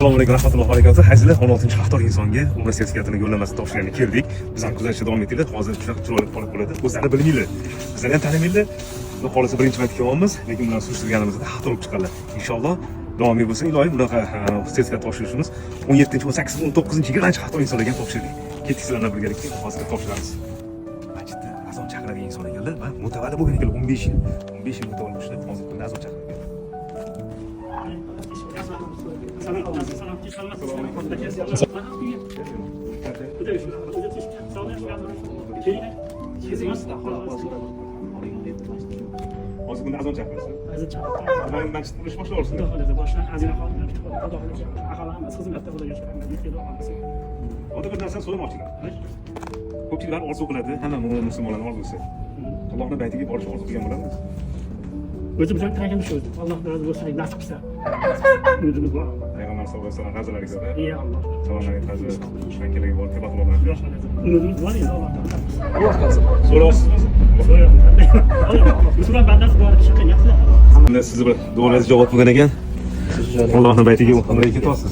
Assalomu alaykum rahmatullohi va barakatuh. Hazila 16-hafta insonga umr sertifikatini yo'llanmasi topshirgani keldik. Biz ham kuzatishda davom etdik. Hozir shunaqa chiroyli qolib bo'ladi. O'zlari bilmaydi. Bizlar ham tanimaydi. Xudo xolisa birinchi marta kelyapmiz, lekin ular surishtirganimizda xato bo'lib chiqqanlar. Inshaalloh davomiy bo'lsin. Iloyim bunaqa sertifikat topshirishimiz 17, 18, 19, 20-hafta insonlarga ham topshirdik. Ketdik sizlar bilan birgalikda hozir topshiramiz. Masjidda azon chaqiradigan inson ekanlar va mutavalli bo'lgan ekanlar 15 yil. 15 yil mutavalli bo'lishlar, hozir kunda azon chaqiradi. Hozir kunda azon chaqirasiz. Azon chaqirasiz. Mana masjid qurish boshlansin. Xudo boshlan azina xolim bitib Xudo xohlasa aholi xizmatda Xudoga shukr. Yetkazib olamiz. Oda bir narsani so'ramoqchiman. Ko'pchiliklar orzu qiladi, hamma mo'min musulmonlar orzusi. Allohning baytiga borish orzu qilgan bo'ladimi? O'zim bilan tayinli shu. Alloh rozi bo'lsa, nasib qilsa. O'zimiz bor. Payg'ambar sollallohu alayhi vasallam g'azalariga ko'ra. Ya Alloh. Salom alaykum hazrat. Shankirlarga borib kebat bo'laman. Umidimiz bor edi Allohdan. Alloh qalsin. So'rayapsizmi? So'rayapman. Musulmon bandasi bor kishi qilyapti. Endi sizni bir duolarga javob bo'lgan ekan. Allohning baytiga umraga ketasiz.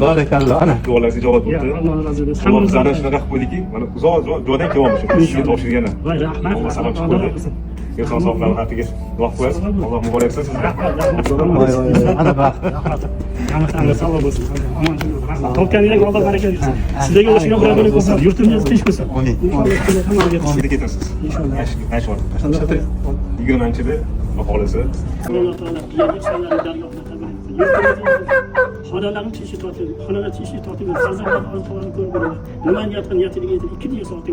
Barakalloh. Duolarga javob bo'ldi. Alloh rozi bo'lsin. Alloh bizlarni shunaqa qilib qo'ydiki, mana uzoq joydan kelyapmiz. Sizga topshirgani. Voy rahmat. Alloh sabab qo'ydi. Inson sog'lig'i xatiga duo qo'yasiz. Alloh muborak qilsin sizga. Sog'lik bo'lsin. Topganingiz Alloh baraka bersin. Sizlarga o'xshagan birodarlar ko'p. Yurtingiz tinch bo'lsin. Sizga ketasiz. Inshaalloh. 20-da aholisi. Alloh taolo yerliklarni dargohida qabul etsin. Xonalarni tishi tortib, xonalar tishi tortib, farzandlarni ko'rib nima niyat qilgan niyatiga 2 yil so'rayapti.